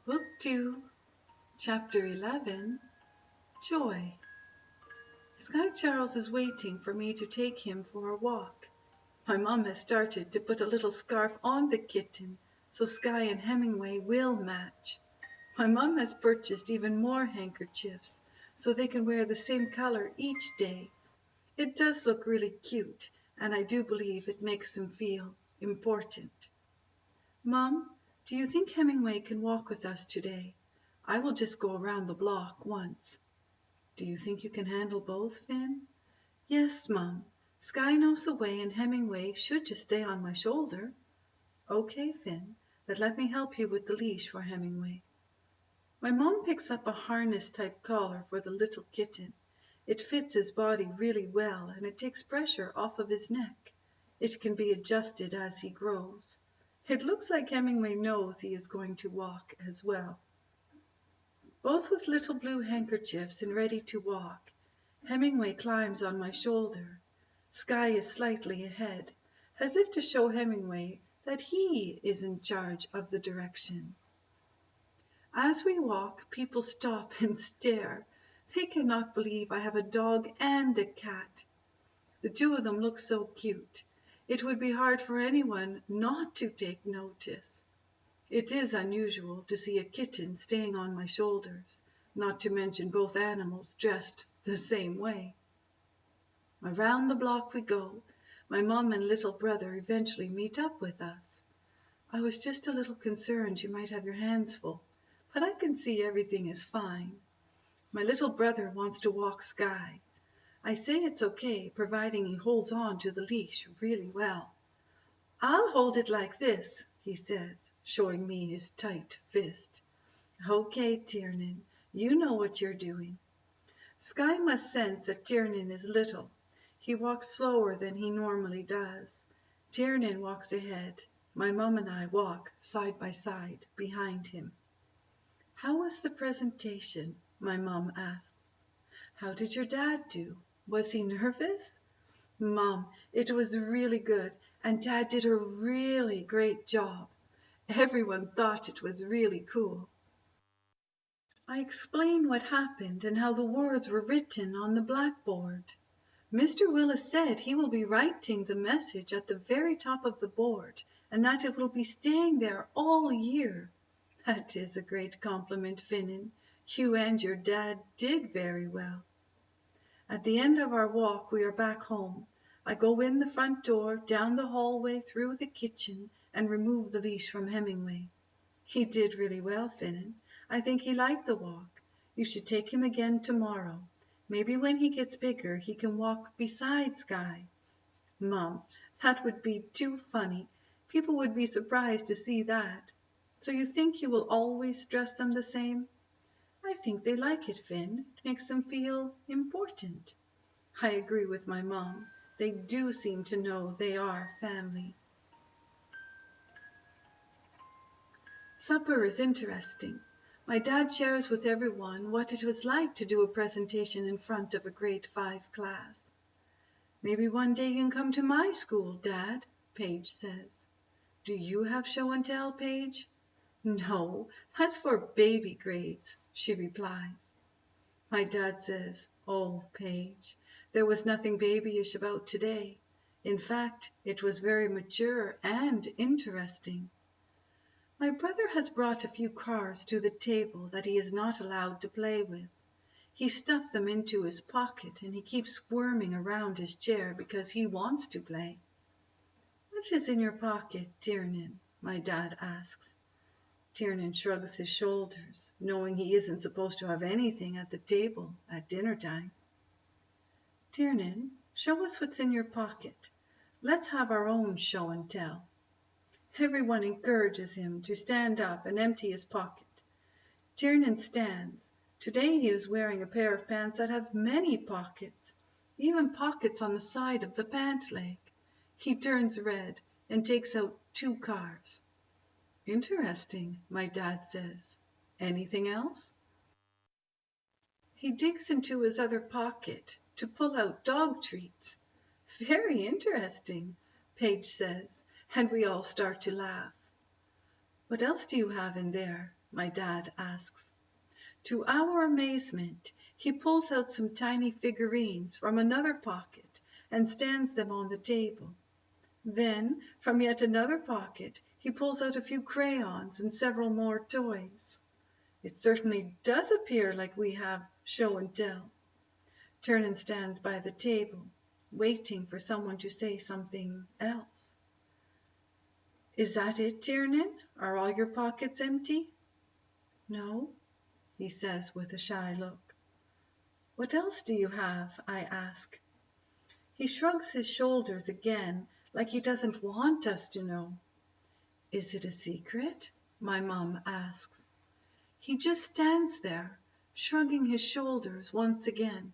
Book 2, Chapter 11, Joy. Sky Charles is waiting for me to take him for a walk. My mom has started to put a little scarf on the kitten so Sky and Hemingway will match. My mom has purchased even more handkerchiefs so they can wear the same color each day. It does look really cute, and I do believe it makes them feel important. Mom, do you think Hemingway can walk with us today? I will just go around the block once. Do you think you can handle both, Finn? Yes, Mom. Sky knows the way and Hemingway should just stay on my shoulder. Okay, Finn, but let me help you with the leash for Hemingway. My mom picks up a harness-type collar for the little kitten. It fits his body really well and it takes pressure off of his neck. It can be adjusted as he grows. It looks like Hemingway knows he is going to walk as well. Both with little blue handkerchiefs and ready to walk, Hemingway climbs on my shoulder. Sky is slightly ahead, as if to show Hemingway that he is in charge of the direction. As we walk, people stop and stare. They cannot believe I have a dog and a cat. The two of them look so cute. It would be hard for anyone not to take notice. It is unusual to see a kitten staying on my shoulders, not to mention both animals dressed the same way. Around the block we go. My mom and little brother eventually meet up with us. I was just a little concerned you might have your hands full, but I can see everything is fine. My little brother wants to walk Sky. I say it's okay, providing he holds on to the leash really well. I'll hold it like this, he says, showing me his tight fist. Okay, Tiernan, you know what you're doing. Sky must sense that Tiernan is little. He walks slower than he normally does. Tiernan walks ahead. My mom and I walk side by side behind him. How was the presentation? My mom asks. How did your dad do? Was he nervous? Mom, it was really good, and Dad did a really great job. Everyone thought it was really cool. I explained what happened and how the words were written on the blackboard. Mr. Willis said he will be writing the message at the very top of the board and that it will be staying there all year. That is a great compliment, Finnan. You and your dad did very well. At the end of our walk, we are back home. I go in the front door, down the hallway, through the kitchen, and remove the leash from Hemingway. He did really well, Finnan. I think he liked the walk. You should take him again tomorrow. Maybe when he gets bigger, he can walk beside Sky. Mom, that would be too funny. People would be surprised to see that. So you think you will always dress them the same? I think they like it, Finn. It makes them feel important. I agree with my mom. They do seem to know they are family. Supper is interesting. My dad shares with everyone what it was like to do a presentation in front of a grade 5 class. Maybe one day you can come to my school, Dad, Paige says. Do you have show and tell, Paige? No, that's for baby grades, she replies. My dad says, oh, Paige, there was nothing babyish about today. In fact, it was very mature and interesting. My brother has brought a few cars to the table that he is not allowed to play with. He stuffed them into his pocket and he keeps squirming around his chair because he wants to play. What is in your pocket, Tiernan? My dad asks. Tiernan shrugs his shoulders, knowing he isn't supposed to have anything at the table at dinner time. Tiernan, show us what's in your pocket. Let's have our own show and tell. Everyone encourages him to stand up and empty his pocket. Tiernan stands. Today he is wearing a pair of pants that have many pockets, even pockets on the side of the pant leg. He turns red and takes out 2 cars. Interesting, my dad says. Anything else? He digs into his other pocket to pull out dog treats. Very interesting, Paige says, and we all start to laugh. What else do you have in there? my dad asks. To our amazement, he pulls out some tiny figurines from another pocket and stands them on the table. Then, from yet another pocket, he pulls out a few crayons and several more toys. It certainly does appear like we have show and tell. Tiernan stands by the table, waiting for someone to say something else. Is that it, Tiernan? Are all your pockets empty? No, he says with a shy look. What else do you have? I ask. He shrugs his shoulders again, like he doesn't want us to know. Is it a secret? My mom asks. He just stands there, shrugging his shoulders once again.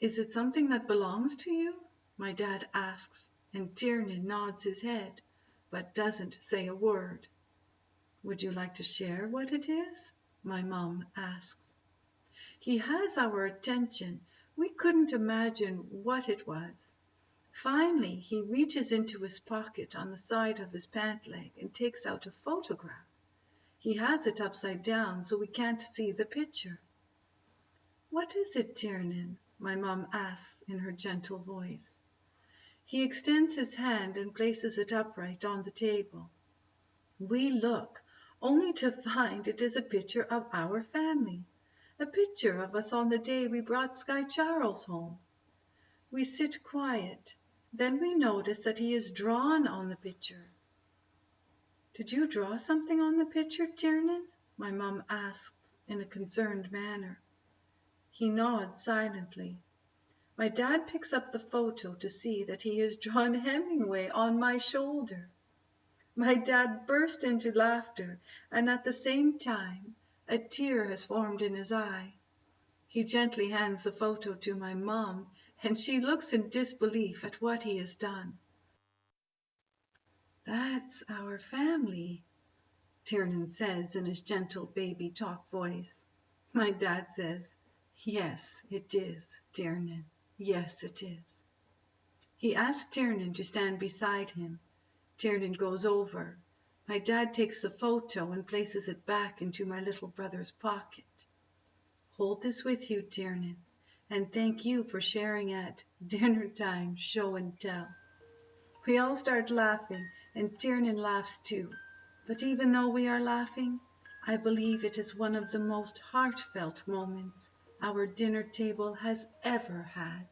Is it something that belongs to you? My dad asks, and Tiernan nods his head, but doesn't say a word. Would you like to share what it is? My mom asks. He has our attention. We couldn't imagine what it was. Finally, he reaches into his pocket on the side of his pant leg and takes out a photograph. He has it upside down so we can't see the picture. What is it, Tiernan? My mom asks in her gentle voice. He extends his hand and places it upright on the table. We look, only to find it is a picture of our family, a picture of us on the day we brought Sky Charles home. We sit quiet. Then we notice that he is drawn on the picture. Did you draw something on the picture, Tiernan? My mom asks in a concerned manner. He nods silently. My dad picks up the photo to see that he has drawn Hemingway on my shoulder. My dad burst into laughter, and at the same time, a tear has formed in his eye. He gently hands the photo to my mom, and she looks in disbelief at what he has done. That's our family, Tiernan says in his gentle baby talk voice. My dad says, yes, it is, Tiernan. Yes, it is. He asks Tiernan to stand beside him. Tiernan goes over. My dad takes the photo and places it back into my little brother's pocket. Hold this with you, Tiernan, and thank you for sharing at dinner time show and tell. We all start laughing, and Tiernan laughs too. But even though we are laughing, I believe it is one of the most heartfelt moments our dinner table has ever had.